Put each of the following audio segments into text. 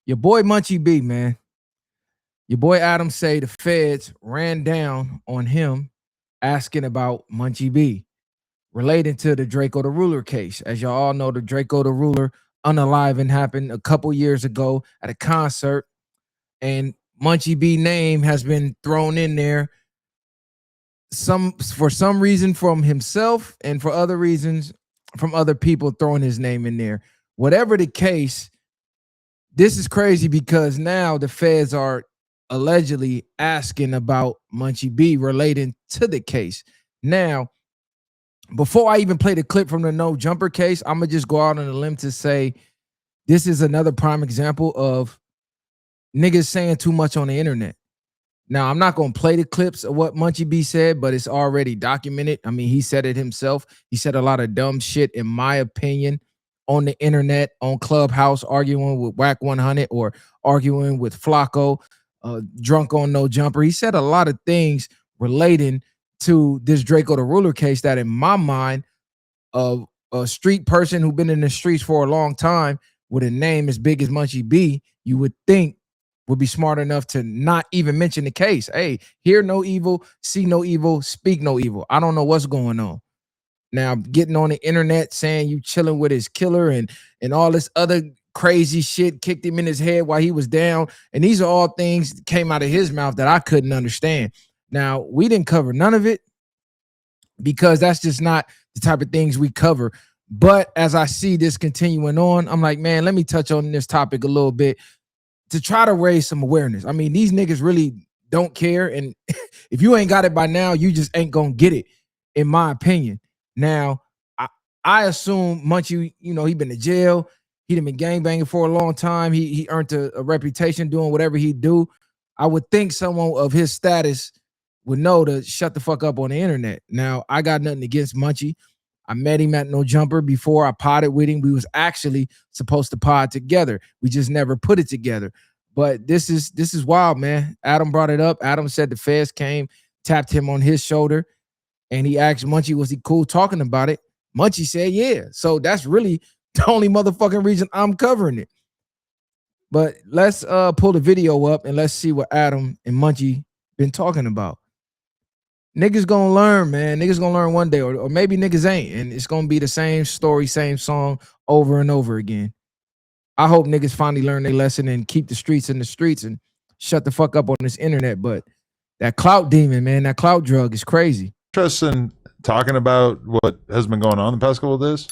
Your boy Munchie B, man. Your boy Adam say the feds ran down on him asking about Munchie B relating to the Draco the Ruler case. As y'all all know, the Draco the Ruler unaliving happened a couple years ago at a concert, and Munchie B name has been thrown in there for some reason from himself, and for other reasons from other people throwing his name in there. Whatever the case, this is crazy because now the feds are allegedly asking about Munchie B relating to the case. Now, before I even play the clip from the No Jumper case, I'm going to just go out on a limb to say this is another prime example of niggas saying too much on the internet. Now, I'm not going to play the clips of what Munchie B said, but it's already documented. I mean, he said it himself. He said a lot of dumb shit, in my opinion, on the internet, on Clubhouse, arguing with Whack 100 or arguing with Flacco, drunk on No Jumper. He said a lot of things relating to this Draco the Ruler case that, in my mind, of a street person who's been in the streets for a long time with a name as big as Munchie B, you would think would be smart enough to not even mention the case. Hey, hear no evil, see no evil, speak no evil. I don't know what's going on. Now, getting on the internet saying you chilling with his killer and all this other crazy shit, kicked him in his head while he was down. And these are all things that came out of his mouth that I couldn't understand. Now, we didn't cover none of it because that's just not the type of things we cover. But as I see this continuing on, I'm like, man, let me touch on this topic a little bit to try to raise some awareness. I mean, these niggas really don't care. And if you ain't got it by now, you just ain't gonna get it, in my opinion. Now, I assume Munchie, he been to jail. He done been gangbanging for a long time. He earned a reputation doing whatever he do. I would think someone of his status would know to shut the fuck up on the internet. Now, I got nothing against Munchie. I met him at No Jumper before. I podded with him. We was actually supposed to pod together. We just never put it together. But this is wild, man. Adam brought it up. Adam said the feds came, tapped him on his shoulder, and he asked Munchie, was he cool talking about it? Munchie said, yeah. So that's really the only motherfucking reason I'm covering it. But let's pull the video up and let's see what Adam and Munchie been talking about. Niggas gonna learn, man. Niggas gonna learn one day, or maybe niggas ain't, and it's gonna be the same story, same song over and over again. I hope niggas finally learn their lesson and keep the streets in the streets and shut the fuck up on this internet. But that clout demon, man, that clout drug is crazy. Interesting talking about what has been going on the past couple of days.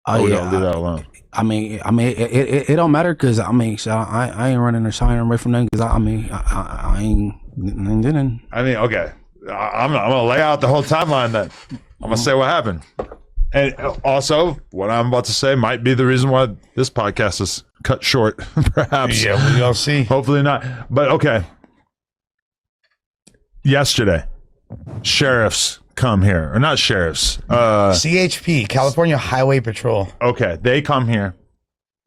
Oh, we yeah, don't leave that alone. I mean, it don't matter because I ain't running or shying away from them because I ain't didn't. I mean, okay. I'm gonna lay out the whole timeline then. I'm gonna say what happened. And also, what I'm about to say might be the reason why this podcast is cut short, perhaps. Yeah, we all see. Hopefully not. But okay. Yesterday, sheriffs come here. Or not sheriffs. CHP, California Highway Patrol. Okay, they come here.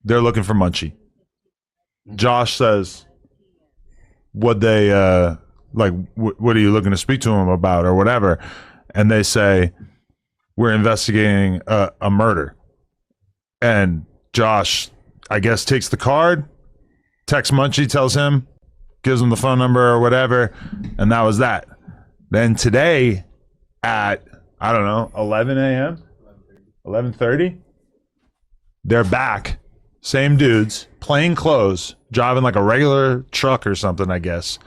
They're looking for Munchie. Josh says, what they... what are you looking to speak to him about or whatever? And they say, we're investigating a murder. And Josh, I guess, takes the card, texts Munchie, tells him, gives him the phone number or whatever. And that was that. Then today at, I don't know, 11 a.m., 11:30, they're back. Same dudes, plain clothes, driving like a regular truck or something, I guess.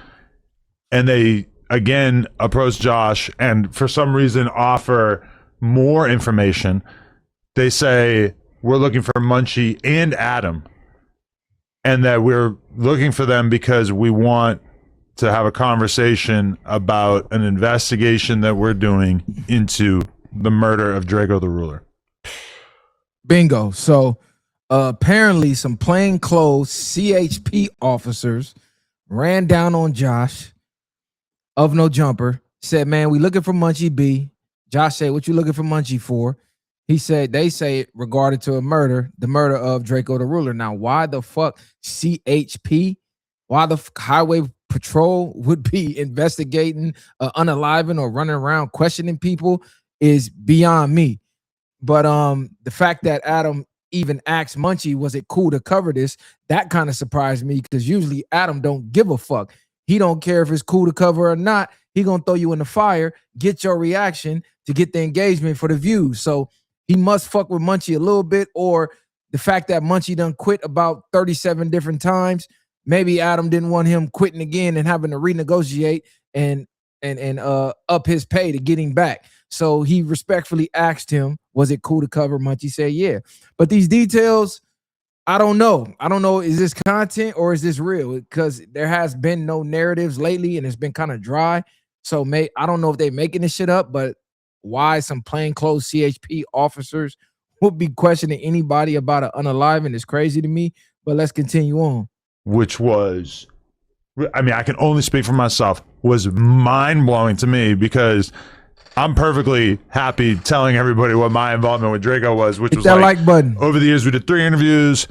And they, again, approach Josh and for some reason offer more information. They say, we're looking for Munchie and Adam. And that we're looking for them because we want to have a conversation about an investigation that we're doing into the murder of Draco the Ruler. Bingo. So apparently some plainclothes CHP officers ran down on Josh of No Jumper, said, man, we looking for Munchie B. Josh said, what you looking for Munchie for? He said, they say it regarded to a murder, the murder of Draco the Ruler. Now, why the fuck CHP? Why the Highway Patrol would be investigating unaliving or running around questioning people is beyond me. But the fact that Adam even asked Munchie, was it cool to cover this? That kind of surprised me because usually Adam don't give a fuck. He don't care if it's cool to cover or not. He gonna throw you in the fire, get your reaction to get the engagement for the views. So he must fuck with Munchie a little bit, or the fact that Munchie done quit about 37 different times. Maybe Adam didn't want him quitting again and having to renegotiate and up his pay to get him back. So he respectfully asked him, was it cool to cover? Munchie said, yeah. But these details, I don't know. I don't know, is this content or is this real? Because there has been no narratives lately and it's been kind of dry. So I don't know if they're making this shit up, but why some plainclothes CHP officers would be questioning anybody about an unaliving is crazy to me. But let's continue on. Which was, I mean, I can only speak for myself, was mind-blowing to me because I'm perfectly happy telling everybody what my involvement with Draco was, which was that like button. Over the years, we did 3 interviews,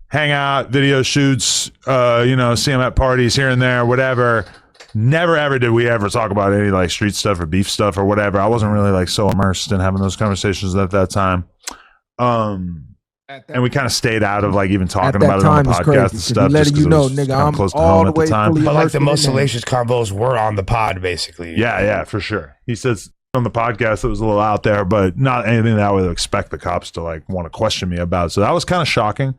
hangout, video shoots, see him at parties here and there, whatever. Never ever did we ever talk about any like street stuff or beef stuff or whatever. I wasn't really like so immersed in having those conversations at that time. And we kind of stayed out of like even talking about it on the podcast and stuff. Letting you know, nigga, I'm close to all home the at the way time. fully But like the most immersed in it. salacious combos were on the pod, basically. Yeah, for sure. He says on the podcast it was a little out there, but not anything that I would expect the cops to like want to question me about. So that was kind of shocking.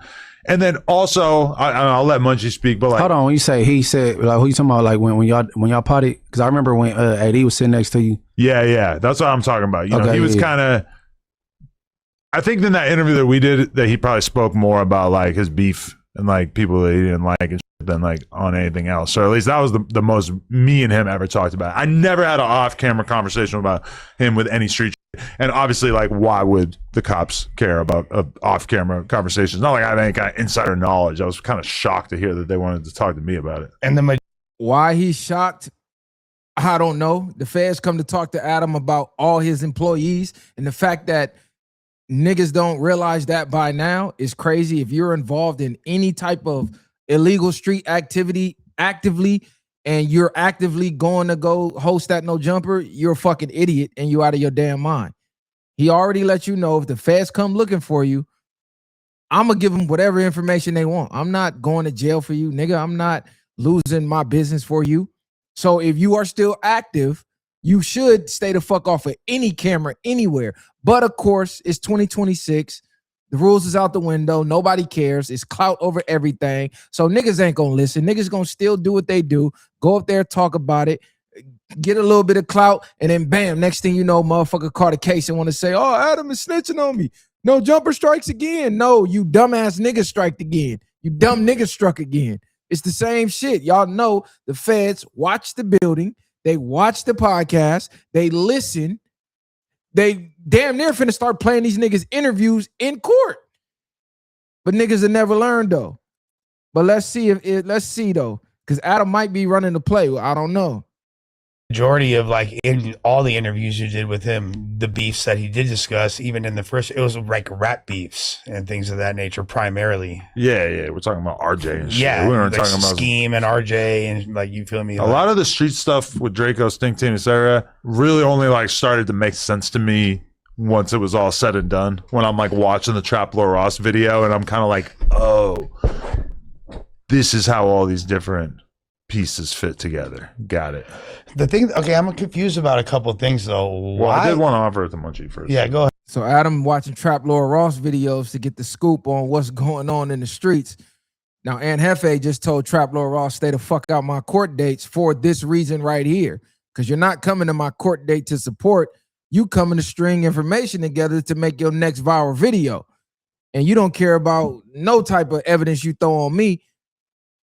And then also, I'll let Munchie speak, but like, hold on, when you say he said, like, who you talking about? Like when y'all potted? Because I remember when AD was sitting next to you. Yeah, that's what I'm talking about. You know, he was kind of. I think in that interview that we did, that he probably spoke more about like his beef and like people that he didn't like and shit than like on anything else. Or at least that was the most me and him ever talked about. I never had an off-camera conversation about him with any street shit. And obviously, like, why would the cops care about off-camera conversations? Not like I have any kind of insider knowledge. I was kind of shocked to hear that they wanted to talk to me about it. And why he's shocked, I don't know. The feds come to talk to Adam about all his employees, and the fact that niggas don't realize that by now is crazy. If you're involved in any type of illegal street activity actively, and you're actively going to go host that no jumper, you're a fucking idiot and you out of your damn mind. He already let you know if the feds come looking for you, I'm gonna give them whatever information they want. I'm not going to jail for you, nigga. I'm not losing my business for you. So if you are still active, you should stay the fuck off of any camera anywhere. But of course, it's 2026. The rules is out the window. Nobody cares. It's clout over everything. So niggas ain't gonna listen. Niggas gonna still do what they do. Go up there, talk about it, get a little bit of clout, and then bam, next thing you know, motherfucker caught a case and want to say, oh, Adam is snitching on me. No jumper strikes again. No, you dumbass nigga striked again. You dumb nigga struck again. It's the same shit. Y'all know the feds watch the building. They watch the podcast. They listen. They damn near finna start playing these niggas interviews in court. But niggas have never learned though. But let's see though. Because Adam might be running the play. Well, I don't know. Majority of like in all the interviews you did with him, the beefs that he did discuss, even in the first, it was like rap beefs and things of that nature primarily. Yeah. We're talking about RJ and shit. Yeah, We weren't like talking about Scheme and RJ and like, you feel me? A lot of the street stuff with Draco, Stink Team, etc. really only like started to make sense to me once it was all said and done. When I'm like watching the Trap Lord Ross video and I'm kind of like, oh, this is how all these different pieces fit together. Got it. The thing, okay, I'm confused about a couple of things though. Well, I did want to offer it to Munchie first. Yeah, go ahead. So Adam watching Trap Lord Ross videos to get the scoop on what's going on in the streets. Now, Aunt Hefe just told Trap Lord Ross, stay the fuck out my court dates for this reason right here. Because you're not coming to my court date to support. You coming to string information together to make your next viral video. And you don't care about no type of evidence you throw on me.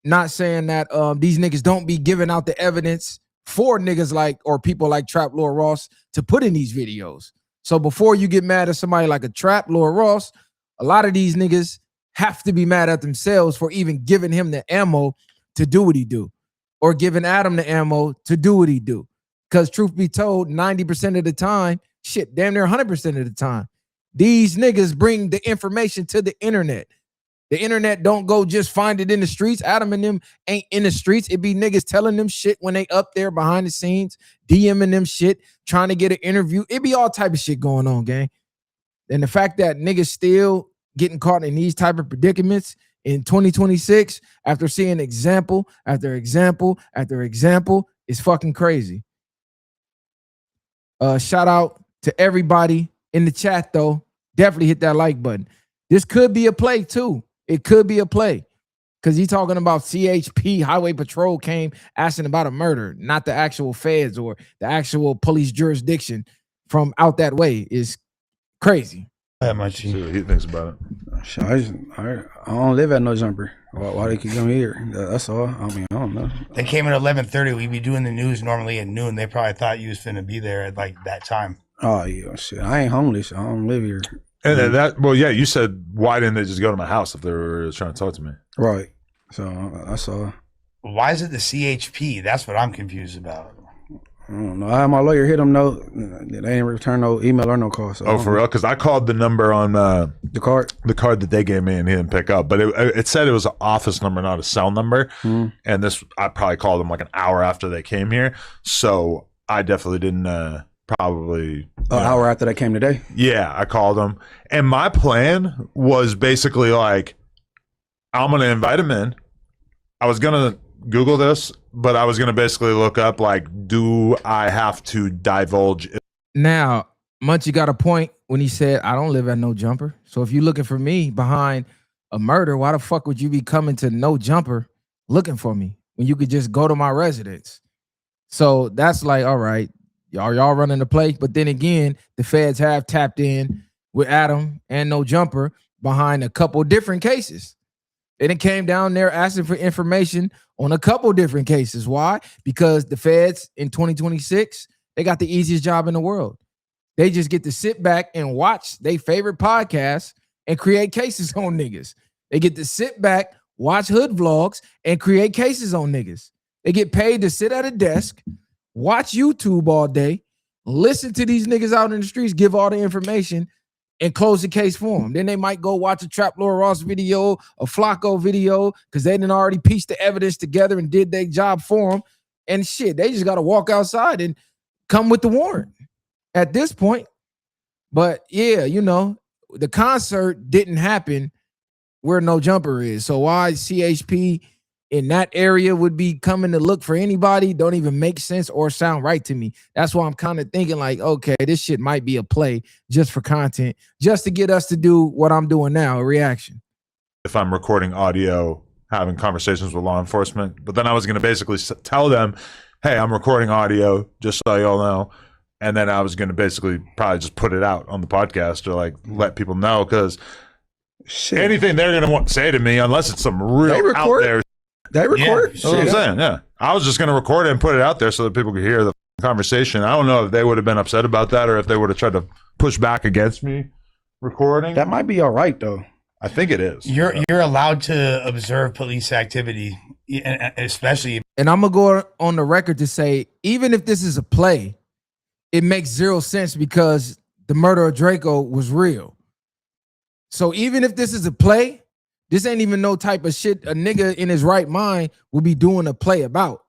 Not saying that these niggas don't be giving out the evidence for niggas like, or people like Trap Lord Ross to put in these videos. So before you get mad at somebody like a Trap Lord Ross, a lot of these niggas have to be mad at themselves for even giving him the ammo to do what he do, or giving Adam the ammo to do what he do. Because truth be told, 90% of the time, shit, damn near 100% of the time, these niggas bring the information to the internet. The internet don't go just find it in the streets. Adam and them ain't in the streets. It be niggas telling them shit when they up there behind the scenes, DMing them shit, trying to get an interview. It be all type of shit going on, gang. And the fact that niggas still getting caught in these type of predicaments in 2026 after seeing example after example after example is fucking crazy. Shout out to everybody in the chat though. Definitely hit that like button. This could be a play too. It could be a play. Because he's talking about CHP, Highway Patrol came asking about a murder, not the actual feds or the actual police jurisdiction from out that way is crazy. That much. See what he thinks about it. I don't live at no jumper. Why they keep coming here? That's all. I mean, I don't know. They came at 11:30. We'd be doing the news normally at noon. They probably thought you was finna be there at like that time. Oh yeah, shit. I ain't homeless. I don't live here. And then that, well, yeah, you said, why didn't they just go to my house if they were trying to talk to me? Right. So that's all. Why is it the CHP? That's what I'm confused about. I don't know. I had my lawyer hit them. No, they didn't return no email or no call. So For real? Because I called the number on the card that they gave me and he didn't pick up. But it said it was an office number, not a cell number. Mm-hmm. And I probably called them like an hour after they came here. So I definitely didn't probably an hour after they came today. Yeah, I called them. And my plan was basically like, I'm going to invite him in. I was going to Google this, but I was going to basically look up, like, do I have to divulge? Now, Munchie got a point when he said, I don't live at No Jumper. So if you're looking for me behind a murder, why the fuck would you be coming to No Jumper looking for me when you could just go to my residence? So that's like, all right, y'all running the play. But then again, the feds have tapped in with Adam and No Jumper behind a couple different cases. And it came down there asking for information on a couple different cases. Why? Because the feds in 2026, they got the easiest job in the world. They just get to sit back and watch their favorite podcasts and create cases on niggas. They get to sit back, watch hood vlogs, and create cases on niggas. They get paid to sit at a desk, watch YouTube all day, listen to these niggas out in the streets, give all the information, and close the case for them. Then they might go watch a Trap Lord Ross video, a Flacco video, because they didn't already piece the evidence together and did their job for them. And shit, they just got to walk outside and come with the warrant at this point. But yeah, you know, the concert didn't happen where No Jumper is. So why CHP in that area would be coming to look for anybody don't even make sense or sound right to me. That's why I'm kind of thinking like, okay, this shit might be a play just for content, just to get us to do what I'm doing now, a reaction. If I'm recording audio, having conversations with law enforcement, but then I was going to basically tell them, hey, I'm recording audio, just so y'all know. And then I was going to basically probably just put it out on the podcast or like let people know, because anything they're going to want to say to me, unless it's some real out there. They record? That's what I'm saying, yeah. I was just going to record it and put it out there so that people could hear the conversation. I don't know if they would have been upset about that or if they would have tried to push back against me recording. That might be all right, though. I think it is. You're allowed to observe police activity, especially. And I'm going to go on the record to say, even if this is a play, it makes zero sense because the murder of Draco was real. So even if this is a play, this ain't even no type of shit a nigga in his right mind will be doing a play about.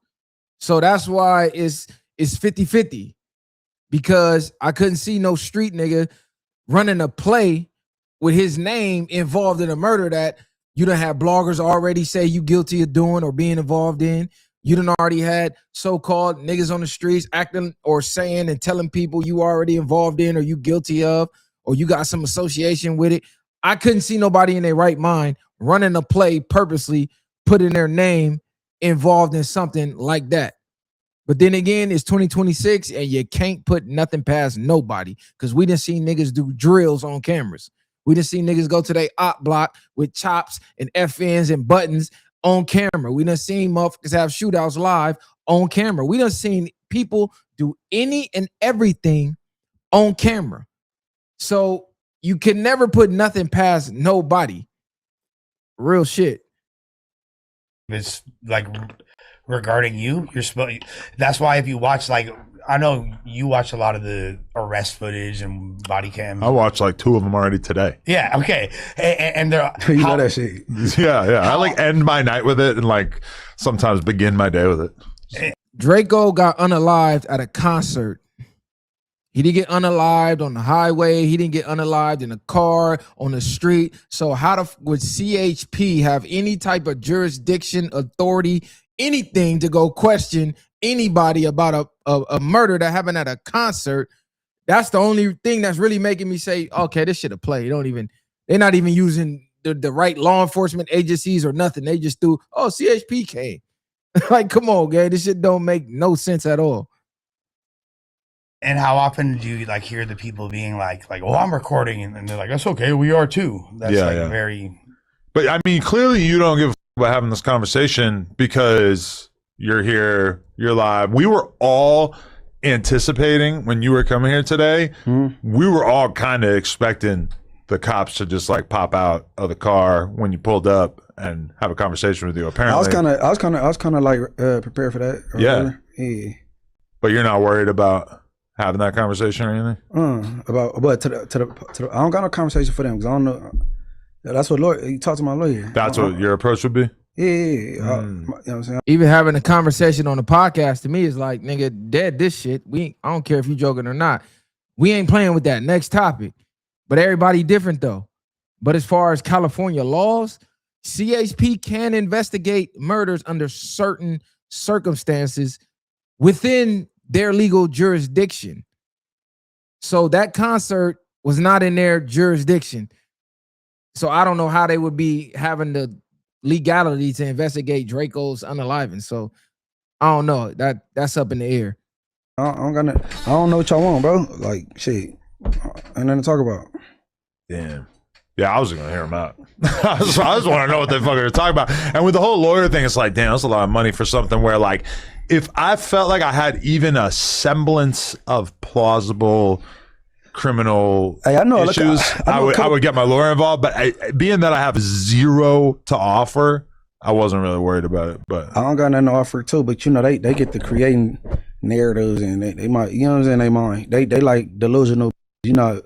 So that's why it's 50-50. Because I couldn't see no street nigga running a play with his name involved in a murder that you done have bloggers already say you guilty of doing or being involved in. You done already had so-called niggas on the streets acting or saying and telling people you already involved in or you guilty of or you got some association with it. I couldn't see nobody in their right mind running a play purposely, putting their name involved in something like that. But then again, it's 2026 and you can't put nothing past nobody because we done seen niggas do drills on cameras. We done seen niggas go to their op block with chops and FNs and buttons on camera. We done seen motherfuckers have shootouts live on camera. We done seen people do any and everything on camera. So you can never put nothing past nobody. Real shit. It's like regarding you, that's why if you watch, like, I know you watch a lot of the arrest footage and body cam. I watched like 2 of them already today. Yeah, okay. And they're you know that shit. Yeah. I like end my night with it and like sometimes begin my day with it. Draco got unalived at a concert He didn't get unalived on the highway. He didn't get unalived in a car, on the street. So how would CHP have any type of jurisdiction, authority, anything to go question anybody about a murder that happened at a concert? That's the only thing that's really making me say, okay, this should have played. They're not even using the right law enforcement agencies or nothing. They just threw, CHP came. Like, come on, gang. This shit don't make no sense at all. And how often do you like hear the people being like, oh, I'm recording, and they're like, that's okay, we are too. That's very. But I mean, clearly you don't give a fuck about having this conversation because you're here, you're live. We were all anticipating when you were coming here today. We were all kind of expecting the cops to just like pop out of the car when you pulled up and have a conversation with you. Apparently, I was kind of like prepared for that. Yeah. But you're not worried about having that conversation or anything? But to the I don't got no conversation for them because I don't know. That's what lawyer. You talk to my lawyer. That's what your approach would be. Yeah. You know what I'm saying? Even having a conversation on the podcast to me is like, nigga, dead this shit. I don't care if you joking or not. We ain't playing with that. Next topic. But everybody different though. But as far as California laws, CHP can investigate murders under certain circumstances within their legal jurisdiction. So that concert was not in their jurisdiction. So I don't know how they would be having the legality to investigate Draco's unaliving. So I don't know. That's up in the air. I don't know what y'all want, bro. Like shit. Ain't nothing to talk about. Damn. Yeah, I was gonna hear him out. I just want to know what they fucking are talking about. And with the whole lawyer thing, it's like, damn, that's a lot of money for something where, like, if I felt like I had even a semblance of plausible criminal issues, I would get my lawyer involved. But being that I have zero to offer, I wasn't really worried about it. But I don't got nothing to offer too. But you know, they get to creating narratives and they might, you know what I'm saying, they mind. They like delusional. You know,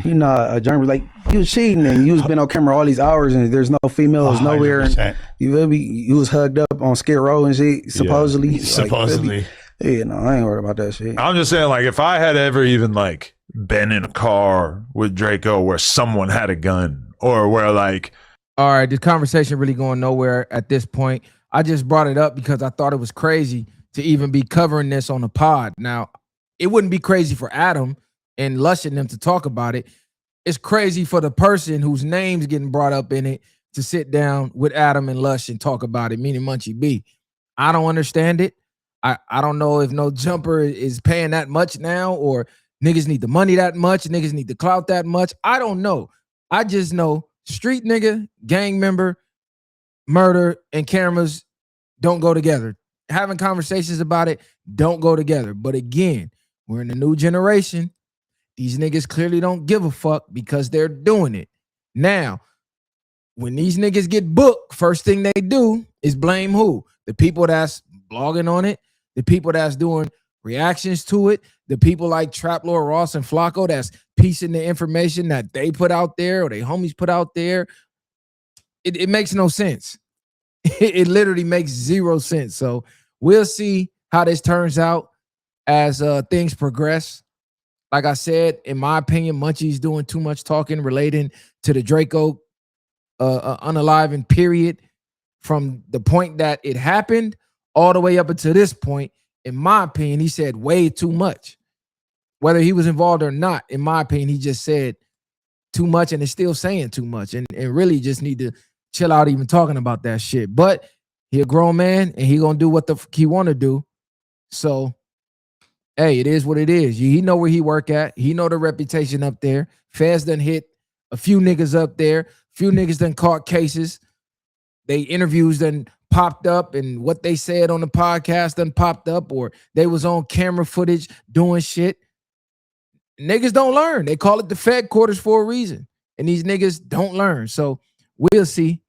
a journalist like you was cheating and you was been on camera all these hours and there's no females 100%. nowhere. And you was hugged up on Skid Row and shit. Supposedly. Yeah. Supposedly. Yeah, no, I ain't worried about that shit. I'm just saying, like, if I had ever even like been in a car with Draco where someone had a gun or where like, all right, this conversation really going nowhere at this point. I just brought it up because I thought it was crazy to even be covering this on the pod. Now, it wouldn't be crazy for Adam and Lush and them to talk about it. It's crazy for the person whose name's getting brought up in it to sit down with Adam and Lush and talk about it, meaning Munchie B. I don't understand it. I don't know if No Jumper is paying that much now or niggas need the money that much, niggas need the clout that much. I don't know. I just know street nigga, gang member, murder, and cameras don't go together. Having conversations about it don't go together. But again, we're in a new generation. These niggas clearly don't give a fuck because they're doing it. Now, when these niggas get booked, first thing they do is blame who? The people that's blogging on it, the people that's doing reactions to it, the people like Trap Lord Ross and Flacco that's piecing the information that they put out there or they homies put out there. It makes no sense. It literally makes zero sense. So we'll see how this turns out as things progress. Like I said, in my opinion, Munchie's doing too much talking relating to the Draco unaliving period from the point that it happened all the way up until this point. In my opinion, he said way too much. Whether he was involved or not, in my opinion, he just said too much and is still saying too much and really just need to chill out even talking about that shit. But he a grown man and he gonna do what the fuck he want to do. So hey, it is what it is. He know where he work at. He know the reputation up there. Fez done hit a few niggas up there. A few niggas done caught cases. They interviews done popped up and what they said on the podcast done popped up or they was on camera footage doing shit. Niggas don't learn. They call it the Fed quarters for a reason. And these niggas don't learn. So we'll see.